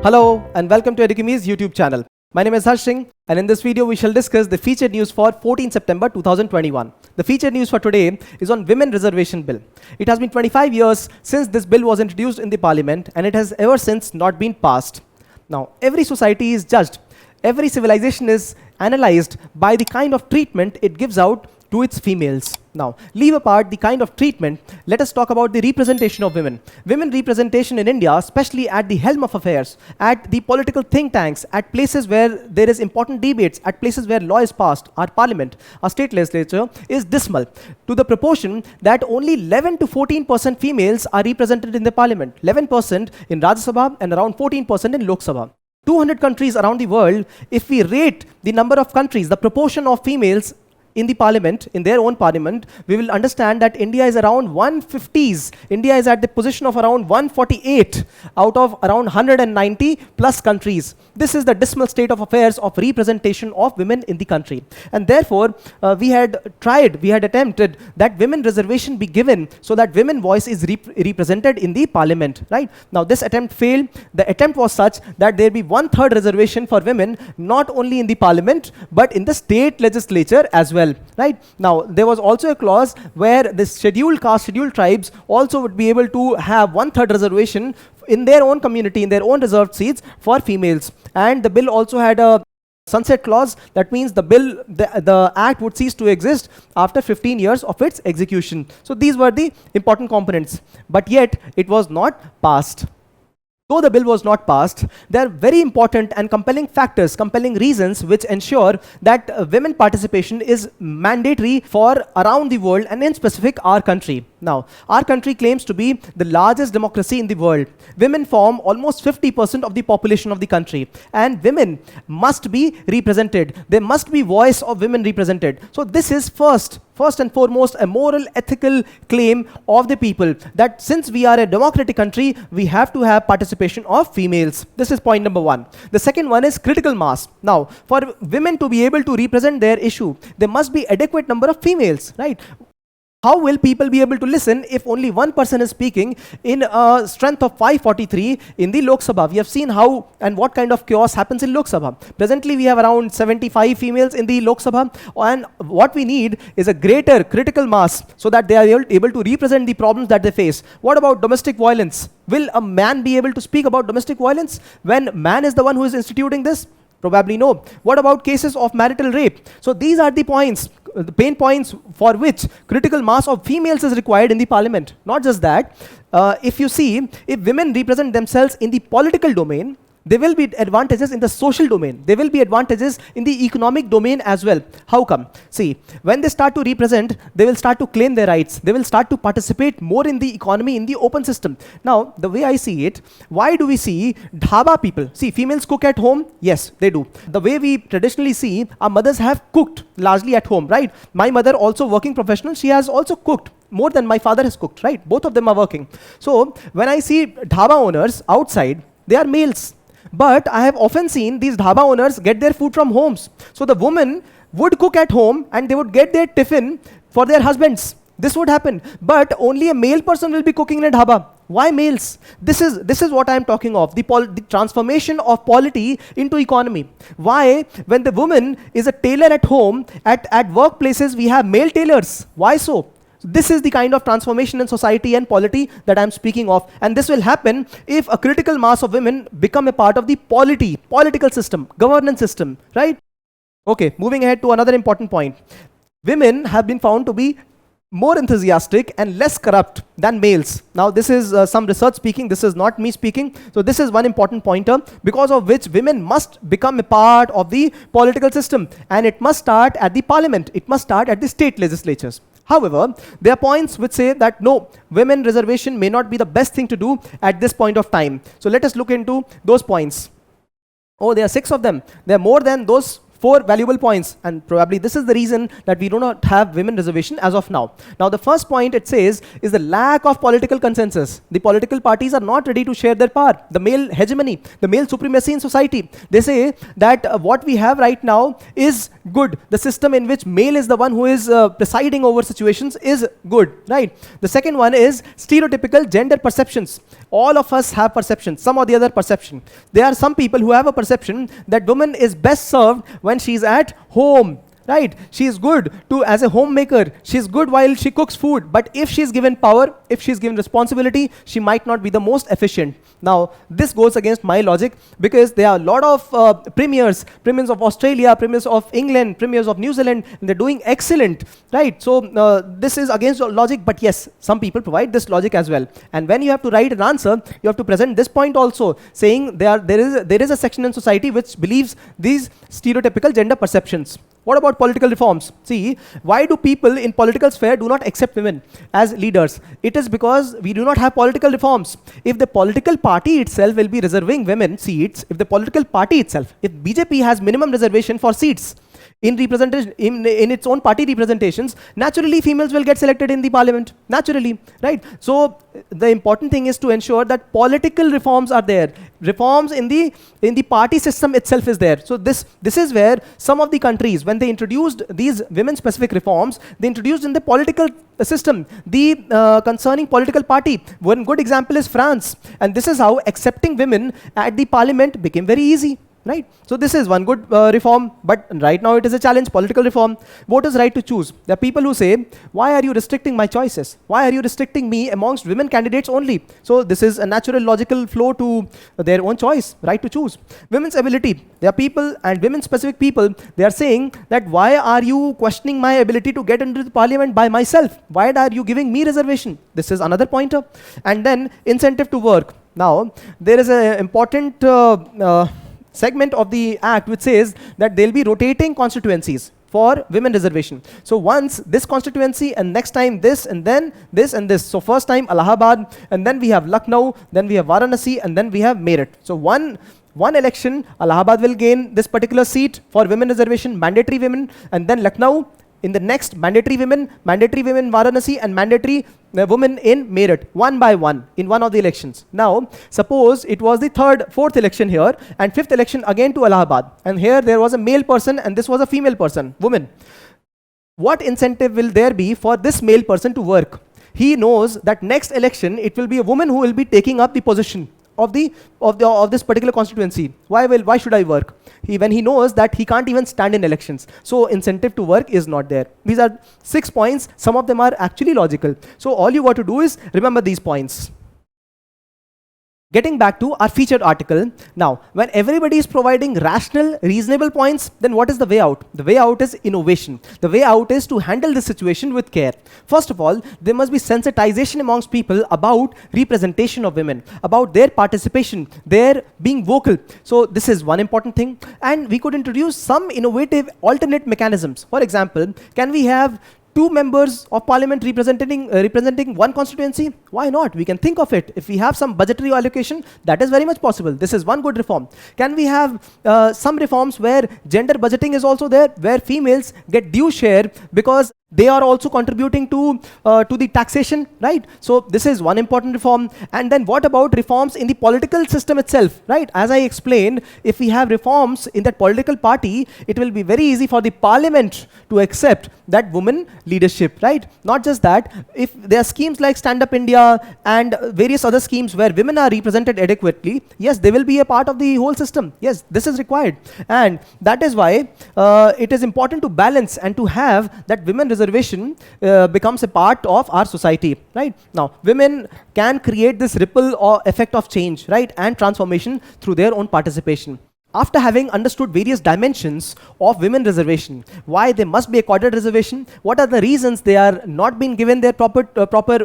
Hello and welcome to Edukemi's YouTube channel. My name is Harsh Singh, and in this video we shall discuss the featured news for 14 September 2021. The featured news for today is on Women Reservation Bill. It has been 25 years since this bill was introduced in the parliament, and it has ever since not been passed. Now, every society is judged, every civilization is analyzed by the kind of treatment it gives out to its females. Now, leave apart the kind of treatment, let us talk about the representation of women. Women representation in India, especially at the helm of affairs, at the political think tanks, at places where there is important debates, at places where law is passed, our parliament, our state legislature, is dismal, to the proportion that only 11 to 14% females are represented in the parliament, 11% in Rajya Sabha and around 14% in Lok Sabha. 200 countries around the world, if we rate the number of countries, the proportion of females in the parliament, in their own parliament, we will understand that India is around 150s. India is at the position of around 148 out of around 190 plus countries. This is the dismal state of affairs of representation of women in the country. And therefore, we had attempted that women reservation be given so that women voice is represented in the parliament, right? Now, this attempt failed. The attempt was such that there be 1/3 reservation for women, not only in the parliament, but in the state legislature as well. Right? Now, there was also a clause where the scheduled caste, scheduled tribes also would be able to have 1/3 reservation in their own community, in their own reserved seats for females. And the bill also had a sunset clause. That means the act would cease to exist after 15 years of its execution. So these were the important components. But yet, it was not passed. Though the bill was not passed, there are very important and compelling factors, compelling reasons which ensure that women participation is mandatory for around the world, and in specific our country. Now, our country claims to be the largest democracy in the world. Women form almost 50% of the population of the country, and women must be represented. There must be voice of women represented. So this is first and foremost a moral, ethical claim of the people, that since we are a democratic country, we have to have participation of females. This is point number one. The second one is critical mass. Now, for women to be able to represent their issue, there must be adequate number of females, right? How will people be able to listen if only one person is speaking in a strength of 543 in the Lok Sabha? We have seen how and what kind of chaos happens in Lok Sabha. Presently, we have around 75 females in the Lok Sabha, and what we need is a greater critical mass so that they are able to represent the problems that they face. What about domestic violence? Will a man be able to speak about domestic violence when man is the one who is instituting this? Probably no. What about cases of marital rape? So these are the points, the pain points for which critical mass of females is required in the parliament. Not just that, if you see, if women represent themselves in the political domain, there will be advantages in the social domain. There will be advantages in the economic domain as well. How come? See, when they start to represent, they will start to claim their rights. They will start to participate more in the economy, in the open system. Now, the way I see it, why do we see dhaba people? See, females cook at home? Yes, they do. The way we traditionally see, our mothers have cooked largely at home, right? My mother, also working professional, she has also cooked more than my father has cooked, right? Both of them are working. So, when I see dhaba owners outside, they are males. But I have often seen these dhaba owners get their food from homes. So the woman would cook at home and they would get their tiffin for their husbands. This would happen. But only a male person will be cooking in a dhaba. Why males? This is what I am talking of, the transformation of polity into economy. Why, when the woman is a tailor at home, at workplaces we have male tailors? Why so? This is the kind of transformation in society and polity that I'm speaking of. And this will happen if a critical mass of women become a part of the political system, governance system, right? Okay, moving ahead to another important point. Women have been found to be more enthusiastic and less corrupt than males. Now, this is some research speaking. This is not me speaking. So this is one important pointer because of which women must become a part of the political system. And it must start at the parliament. It must start at the state legislatures. However, there are points which say that no, women reservation may not be the best thing to do at this point of time. So let us look into those points. Oh, there are 6 of them. There are more than those 4 valuable points, and probably this is the reason that we do not have women reservation as of now. Now, the first point it says is the lack of political consensus. The political parties are not ready to share their power. The male hegemony, the male supremacy in society. They say that what we have right now is good. The system in which male is the one who is presiding over situations is good, right? The second one is stereotypical gender perceptions. All of us have perceptions, some or the other perception. There are some people who have a perception that woman is best served when she's at home, right? She is good as a homemaker. She's good while she cooks food. But if she's given power, if she's given responsibility, she might not be the most efficient. Now, this goes against my logic, because there are a lot of premiers of Australia, premiers of England, premiers of New Zealand, and they're doing excellent, right? So this is against logic, but yes, some people provide this logic as well. And when you have to write an answer, you have to present this point also, saying there is a section in society which believes these stereotypical gender perceptions. What about political reforms? See, why do people in political sphere do not accept women as leaders? It is because we do not have political reforms. If the political party itself will be reserving women seats, if the political party itself, if BJP has minimum reservation for seats in representation, in its own party representations, naturally females will get selected in the parliament, naturally, right? So the important thing is to ensure that political reforms are there. Reforms in the party system itself is there. So this is where some of the countries, when they introduced these women-specific reforms, they introduced in the political system, the concerning political party. One good example is France, and this is how accepting women at the parliament became very easy. Right? So this is one good reform, but right now it is a challenge, political reform. Voters' right to choose. There are people who say, why are you restricting my choices? Why are you restricting me amongst women candidates only? So this is a natural logical flow to their own choice, right to choose. Women's ability. There are people, and women-specific people, they are saying that why are you questioning my ability to get into the parliament by myself? Why are you giving me reservation? This is another pointer. And then incentive to work. Now, there is an important segment of the act which says that they'll be rotating constituencies for women reservation. So once this constituency, and next time this, and then this and this. So first time Allahabad, and then we have Lucknow, then we have Varanasi, and then we have Meerut. So one election, Allahabad will gain this particular seat for women reservation, mandatory women, and then Lucknow. In the next, mandatory women Varanasi, and mandatory women in Meerut, one by one, in one of the elections. Now, suppose it was the fourth election here, and fifth election again to Allahabad. And here there was a male person, and this was a female person, woman. What incentive will there be for this male person to work? He knows that next election, it will be a woman who will be taking up the position of this particular constituency. Why should I work? When he knows that he can't even stand in elections. So incentive to work is not there. These are 6 points. Some of them are actually logical. So all you got to do is remember these points. Getting back to our featured article, now, when everybody is providing rational, reasonable points, then what is the way out? The way out is innovation. The way out is to handle this situation with care. First of all, there must be sensitization amongst people about representation of women, about their participation, their being vocal. So this is one important thing. And we could introduce some innovative alternate mechanisms. For example, can we have 2 members of parliament representing one constituency? Why not? We can think of it. If we have some budgetary allocation, that is very much possible. This is one good reform. Can we have some reforms where gender budgeting is also there, where females get due share because they are also contributing to the taxation, right? So this is one important reform. And then what about reforms in the political system itself, right? As I explained, if we have reforms in that political party, it will be very easy for the parliament to accept that woman leadership, right? Not just that, if there are schemes like Stand Up India and various other schemes where women are represented adequately, yes, they will be a part of the whole system. Yes, this is required. And that is why it is important to balance and to have that women reservation becomes a part of our society, right? Now, women can create this ripple or effect of change, right, and transformation through their own participation. After having understood various dimensions of women reservation, why they must be accorded reservation, what are the reasons they are not being given their proper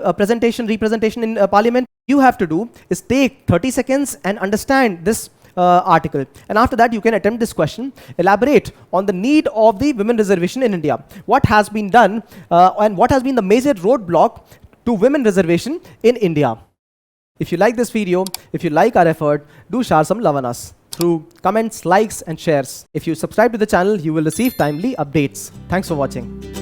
representation in parliament, you have to do is take 30 seconds and understand this article. And after that, you can attempt this question, elaborate on the need of the women reservation in India. What has been done and what has been the major roadblock to women reservation in India? If you like this video, if you like our effort, do share some love on us through comments, likes and shares. If you subscribe to the channel, you will receive timely updates. Thanks for watching.